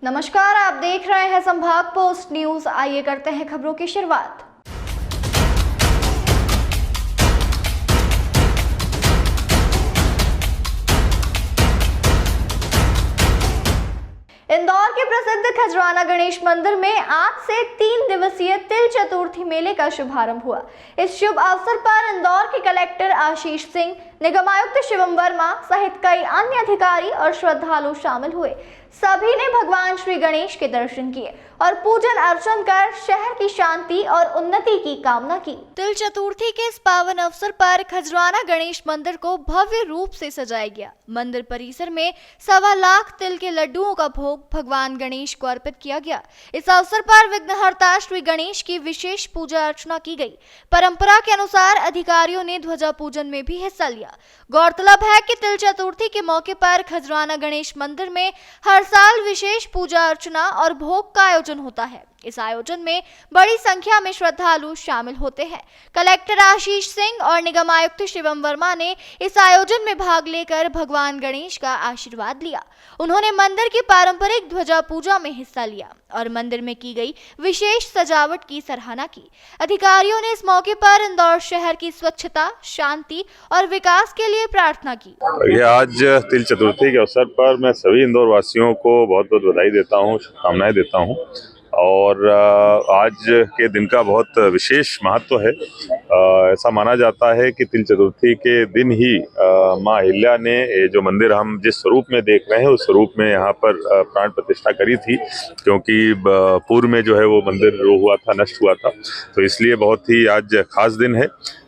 नमस्कार, आप देख रहे हैं संभाग पोस्ट न्यूज। आइए करते हैं खबरों की शुरुआत। इंदौर के प्रसिद्ध खजराना गणेश मंदिर में आज से 3 दिवसीय तिल चतुर्थी मेले का शुभारंभ हुआ। इस शुभ अवसर पर इंदौर के कलेक्टर आशीष सिंह, निगम आयुक्त शिवम वर्मा सहित कई अन्य अधिकारी और श्रद्धालु शामिल हुए। सभी ने भगवान श्री गणेश के दर्शन किए और पूजन अर्चन कर शहर की शांति और उन्नति की कामना की। तिल चतुर्थी के इस पावन अवसर पर खजराना गणेश मंदिर को भव्य रूप से सजाया गया। मंदिर परिसर में 1.25 लाख तिल के लड्डुओं का भोग भगवान गणेश को अर्पित किया गया। इस अवसर पर विघ्नहर्ता श्री गणेश की विशेष पूजा अर्चना की गई। परंपरा के अनुसार अधिकारियों ने ध्वजा पूजन में भी हिस्सा लिया। गौरतलब है कि तिल चतुर्थी के मौके पर खजराना गणेश मंदिर में हर साल विशेष पूजा अर्चना और भोग का आयोजन होता है। इस आयोजन में बड़ी संख्या में श्रद्धालु शामिल होते हैं। कलेक्टर आशीष सिंह और निगम आयुक्त शिवम वर्मा ने इस आयोजन में भाग लेकर भगवान गणेश का आशीर्वाद लिया। उन्होंने मंदिर की पारंपरिक ध्वजा पूजा में हिस्सा लिया और मंदिर में की गई विशेष सजावट की सराहना की। अधिकारियों ने इस मौके पर इंदौर शहर की स्वच्छता, शांति और विकास के लिए प्रार्थना की। ये आज तिल चतुर्थी के अवसर पर मैं सभी इंदौर वासियों को बहुत बहुत बधाई देता हूँ, शुभकामनाएं देता हूँ। और आज के दिन का बहुत विशेष महत्व है। ऐसा माना जाता है कि तिल चतुर्थी के दिन ही माँ अहिल्या ने ये जो मंदिर हम जिस स्वरूप में देख रहे हैं उस स्वरूप में यहाँ पर प्राण प्रतिष्ठा करी थी, क्योंकि पूर्व में जो है वो मंदिर हुआ था, नष्ट हुआ था। तो इसलिए बहुत ही आज खास दिन है।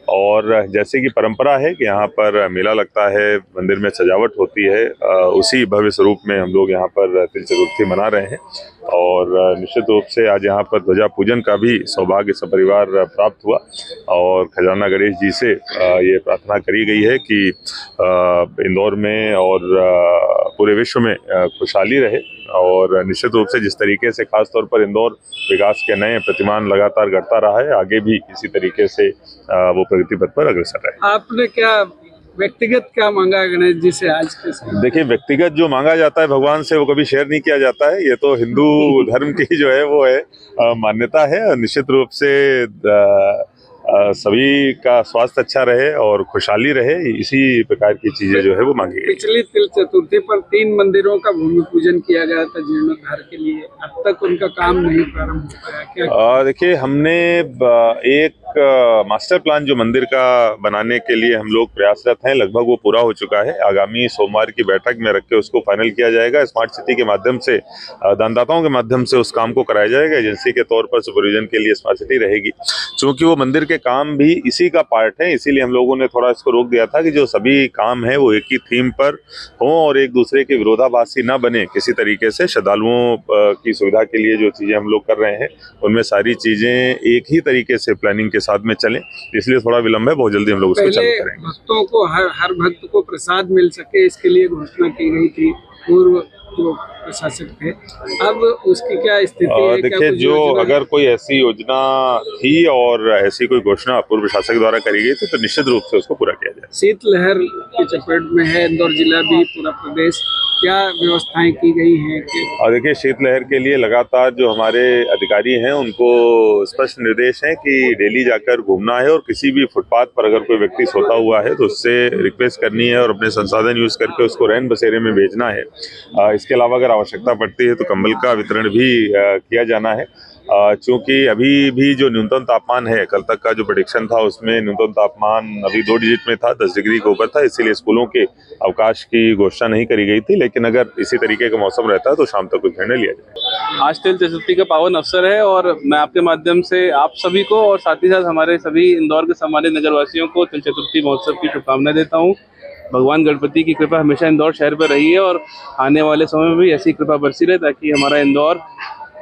और जैसे कि परंपरा है कि यहाँ पर मेला लगता है, मंदिर में सजावट होती है, उसी भव्य स्वरूप में हम लोग यहाँ पर तिल चतुर्थी मना रहे हैं। और निश्चित रूप से आज यहाँ पर ध्वजा पूजन का भी सौभाग्य सपरिवार प्राप्त हुआ और खजाना गणेश जी से ये प्रार्थना करी गई है कि इंदौर में और पूरे विश्व में खुशहाली रहे। और निश्चित रूप से जिस तरीके से खास तौर पर इंदौर विकास के नए प्रतिमान लगातार गढ़ता रहा है, आगे भी इसी तरीके से वो प्रगति पथ पर अग्रसर रहे। आपने क्या व्यक्तिगत क्या मांगा गणेश जी से आज के समय? देखिए, व्यक्तिगत जो मांगा जाता है भगवान से वो कभी शेयर नहीं किया जाता है। ये तो हिंदू धर्म की जो है वो है मान्यता है। और निश्चित रूप से सभी का स्वास्थ्य अच्छा रहे और खुशहाली रहे, इसी प्रकार की चीजें जो है वो मांगी गई। पिछली तिल चतुर्थी पर 3 मंदिरों का भूमि पूजन किया गया था जीर्णोद्धार के लिए, अब तक उनका काम नहीं प्रारंभ हो पाया क्या? देखिए, हमने एक मास्टर प्लान जो मंदिर का बनाने के लिए हम लोग प्रयासरत हैं, लगभग वो पूरा हो चुका है। आगामी सोमवार की बैठक में रख के उसको फाइनल किया जाएगा। स्मार्ट सिटी के माध्यम से, दानदाताओं के माध्यम से उस काम को कराया जाएगा। एजेंसी के तौर पर सुपरविजन के लिए स्मार्ट सिटी रहेगी। चूंकि वो मंदिर के काम भी इसी का पार्ट है, इसीलिए हम लोगों ने थोड़ा इसको रोक दिया था कि जो सभी काम है वो एक ही थीम पर हों और एक दूसरे के विरोधाभासी न बने। किसी तरीके से श्रद्धालुओं की सुविधा के लिए जो चीजें हम लोग कर रहे हैं उनमें सारी चीजें एक ही तरीके से प्लानिंग के साथ में चलें, इसलिए थोड़ा विलंब है। बहुत जल्दी हम लोग उसको चालू करेंगे। भक्तों को हर भक्त को प्रसाद मिल सके, इसके लिए घोषणा की गई थी पूर्व जो प्रशासक थे, अब उसकी क्या स्थिति है? देखिए, जो अगर कोई ऐसी योजना थी और ऐसी कोई घोषणा पूर्व प्रशासक द्वारा करी गई थी तो निश्चित रूप से उसको पूरा किया जाए। शीतलहर की चपेट में है इंदौर जिला भी, पूरा प्रदेश, क्या व्यवस्थाएं की गई हैं? और देखिए, शीतलहर के लिए लगातार जो हमारे अधिकारी हैं उनको स्पष्ट निर्देश है कि डेली जाकर घूमना है और किसी भी फुटपाथ पर अगर कोई व्यक्ति सोता हुआ है तो उससे रिक्वेस्ट करनी है और अपने संसाधन यूज करके उसको रैन बसेरे में भेजना है। इसके अलावा अगर आवश्यकता पड़ती है तो कंबल का वितरण भी किया जाना है। चूंकि अभी भी जो न्यूनतम तापमान है, कल तक का जो प्रेडिक्शन था उसमें न्यूनतम तापमान अभी 2 डिजिट में था, 10 डिग्री के ऊपर था, इसीलिए स्कूलों के अवकाश की घोषणा नहीं करी गई थी। लेकिन अगर इसी तरीके का मौसम रहता है तो शाम तक कुछ निर्णय लिया जाए। आज तिल चतुर्थी का पावन अवसर है और मैं आपके माध्यम से आप सभी को और साथ ही साथ हमारे सभी इंदौर के सम्मानित नगरवासियों को तिल चतुर्थी महोत्सव की शुभकामनाएं देता हूँ। भगवान गणपति की कृपा हमेशा इंदौर शहर पर रही है और आने वाले समय में भी ऐसी कृपा बरसी रहे, ताकि हमारा इंदौर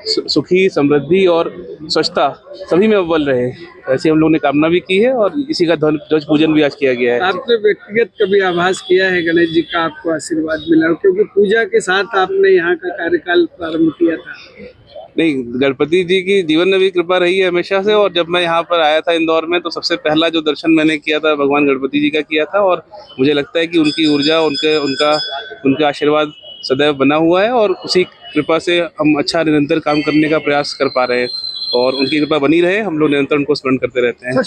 सुखी, समृद्धि और स्वच्छता सभी में अव्वल रहे। ऐसी हम लोगों ने कामना भी की है और इसी का ध्वज पूजन भी आज किया गया है। आपने व्यक्तिगत कभी आभास किया है गणेश जी का आपको आशीर्वाद मिला, क्योंकि पूजा के साथ आपने यहाँ का कार्यकाल प्रारंभ किया था? नहीं, गणपति जी की जीवन में भी कृपा रही है हमेशा से। और जब मैं यहाँ पर आया था इंदौर में तो सबसे पहला जो दर्शन मैंने किया था भगवान गणपति जी का किया था। और मुझे लगता है कि उनकी ऊर्जा, उनका आशीर्वाद सदैव बना हुआ है और उसी कृपा से हम अच्छा निरंतर काम करने का प्रयास कर पा रहे हैं और उनकी कृपा बनी रहे, हम लोग निरंतर उनको स्मरण करते रहते हैं।